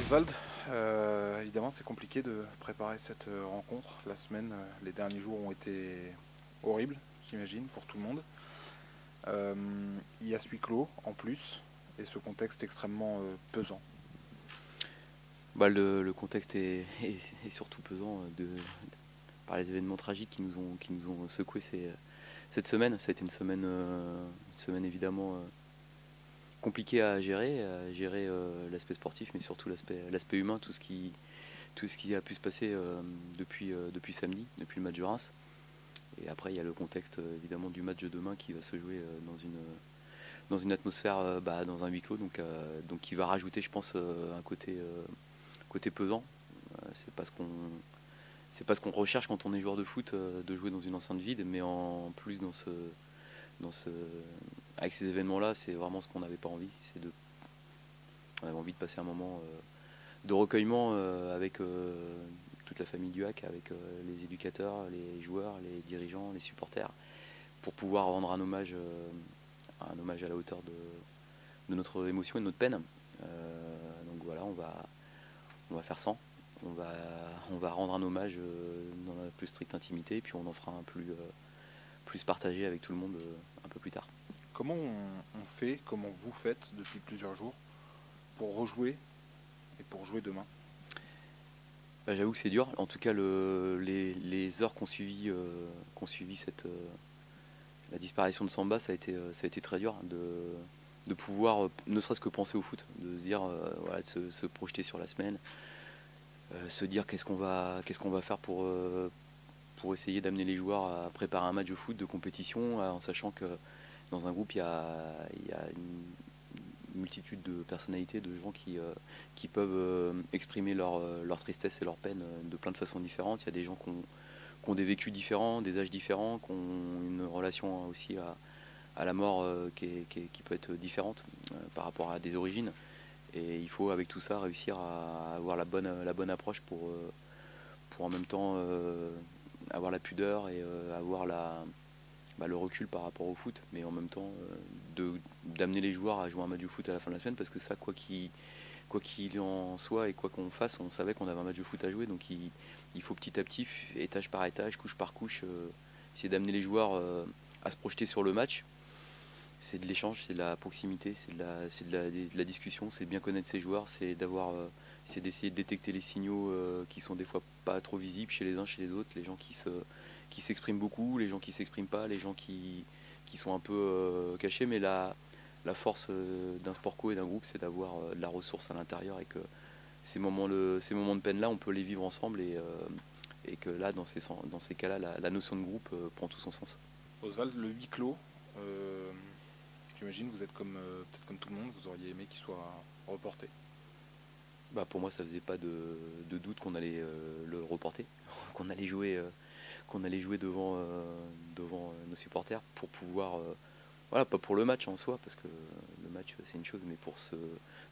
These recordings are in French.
Oswald, évidemment c'est compliqué de préparer cette rencontre. La semaine, les derniers jours ont été horribles, j'imagine, pour tout le monde. Il y a ce huis clos en plus, et ce contexte extrêmement pesant. Le contexte est surtout pesant par les événements tragiques qui nous ont secoué cette semaine. Ça a été une semaine évidemment compliquée à gérer l'aspect sportif, mais surtout l'aspect humain, tout ce qui a pu se passer depuis samedi, depuis le match de Reims. Et après, il y a le contexte évidemment du match de demain qui va se jouer dans une atmosphère, dans un huis clos, donc qui va rajouter, je pense, un côté pesant. C'est pas ce qu'on recherche quand on est joueur de foot, de jouer dans une enceinte vide, mais en plus avec ces événements-là, c'est vraiment ce qu'on n'avait pas envie. On avait envie de passer un moment de recueillement avec toute la famille du HAC, avec les éducateurs, les joueurs, les dirigeants, les supporters, pour pouvoir rendre un hommage à la hauteur de notre émotion et de notre peine. Donc voilà, on va faire 100. On va rendre un hommage dans la plus stricte intimité, et puis on en fera un plus partagé avec tout le monde un peu plus tard. Comment on fait, comment vous faites depuis plusieurs jours pour rejouer et pour jouer demain? J'avoue que c'est dur. En tout cas, les heures qu'on suivi la disparition de Samba, ça a été très dur de pouvoir, ne serait-ce que penser au foot, de se dire, voilà, de se projeter sur la semaine, se dire qu'est-ce qu'on va faire pour essayer d'amener les joueurs à préparer un match de foot de compétition, en sachant que dans un groupe, il y a une multitude de personnalités, de gens qui peuvent exprimer leur tristesse et leur peine de plein de façons différentes. Il y a des gens qui ont des vécus différents, des âges différents, qui ont une relation aussi à la mort qui peut être différente par rapport à des origines. Et il faut avec tout ça réussir à avoir la bonne approche pour en même temps avoir la pudeur et avoir le recul par rapport au foot, mais en même temps d'amener les joueurs à jouer un match de foot à la fin de la semaine, parce que ça, quoi qu'il en soit et quoi qu'on fasse, on savait qu'on avait un match de foot à jouer, donc il faut petit à petit, étage par étage, couche par couche, essayer d'amener les joueurs à se projeter sur le match. C'est de l'échange, c'est de la proximité, c'est de la discussion, c'est de bien connaître ses joueurs, c'est d'essayer de détecter les signaux qui sont des fois pas trop visibles chez les uns, chez les autres, les gens qui s'expriment beaucoup, les gens qui s'expriment pas, les gens qui sont un peu cachés, mais la force d'un sport co et d'un groupe, c'est d'avoir de la ressource à l'intérieur, et que ces moments de peine-là, on peut les vivre ensemble, et que là, dans ces cas-là, la notion de groupe prend tout son sens. Oswald, le huis clos, j'imagine vous êtes peut-être comme tout le monde, vous auriez aimé qu'il soit reporté. Pour moi, ça faisait pas de doute qu'on allait le reporter, qu'on allait jouer devant nos supporters pour pouvoir, voilà, pas pour le match en soi, parce que le match c'est une chose, mais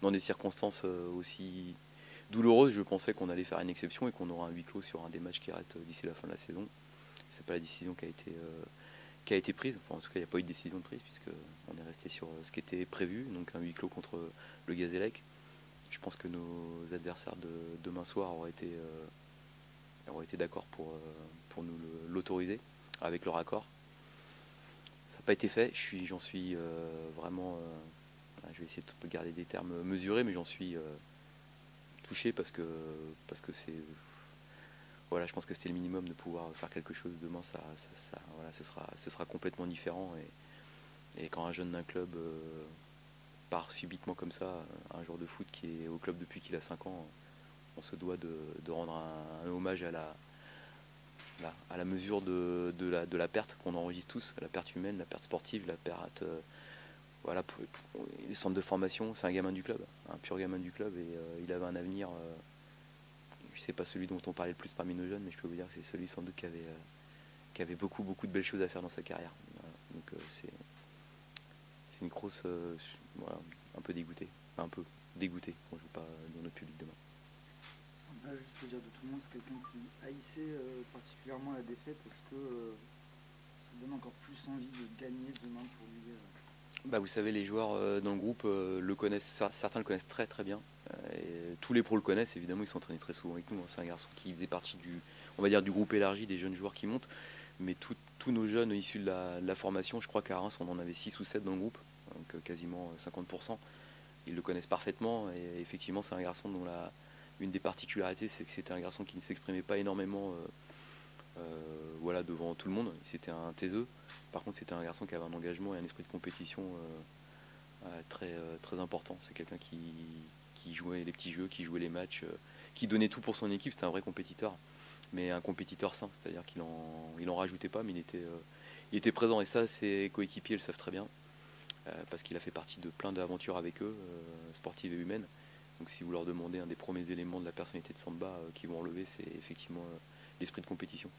dans des circonstances aussi douloureuses, je pensais qu'on allait faire une exception et qu'on aura un huis clos sur un des matchs qui reste d'ici la fin de la saison. C'est pas la décision qui a été prise. Enfin, en tout cas, il n'y a pas eu de décision de prise, puisque on est resté sur ce qui était prévu, donc un huis clos contre le Gazélec. Je pense que nos adversaires de demain soir auraient été d'accord pour nous l'autoriser avec leur accord. Ça n'a pas été fait. J'en suis vraiment. Je vais essayer de garder des termes mesurés, mais j'en suis touché parce que c'est. Voilà, je pense que c'était le minimum de pouvoir faire quelque chose demain. Voilà, ce sera complètement différent. Et quand un jeune d'un club part subitement comme ça, un joueur de foot qui est au club depuis qu'il a 5 ans, on se doit de rendre un hommage à la mesure de la perte qu'on enregistre tous, la perte humaine, la perte sportive, la perte. Voilà, pour les centres de formation, c'est un gamin du club, un pur gamin du club, et il avait un avenir. C'est pas celui dont on parlait le plus parmi nos jeunes, mais je peux vous dire que c'est celui sans doute qui avait beaucoup de belles choses à faire dans sa carrière. Voilà. Donc c'est une grosse, voilà, un peu dégoûté qu'on joue pas dans notre public demain. Sympa, juste pour dire de tout le monde, c'est quelqu'un qui haïssait particulièrement la défaite. Est-ce que ça donne encore plus envie de gagner demain pour lui Bah, vous savez, les joueurs dans le groupe le connaissent, certains le connaissent très très bien. Et tous les pros le connaissent, évidemment, ils s'entraînaient très souvent avec nous. C'est un garçon qui faisait partie on va dire, du groupe élargi des jeunes joueurs qui montent. Mais tous nos jeunes issus de la formation, je crois qu'à Reims, on en avait 6 ou 7 dans le groupe, donc quasiment 50%. Ils le connaissent parfaitement. Et effectivement, c'est un garçon dont une des particularités, c'est que c'était un garçon qui ne s'exprimait pas énormément voilà, devant tout le monde. C'était un taiseux. Par contre, c'était un garçon qui avait un engagement et un esprit de compétition très important. C'est quelqu'un qui jouait les petits jeux, qui jouait les matchs, qui donnait tout pour son équipe. C'était un vrai compétiteur, mais un compétiteur sain, c'est-à-dire qu'il en rajoutait pas, mais il était présent. Et ça, ses coéquipiers le savent très bien, parce qu'il a fait partie de plein d'aventures avec eux, sportives et humaines. Donc si vous leur demandez un des premiers éléments de la personnalité de Samba qu'ils vont relever, c'est effectivement l'esprit de compétition.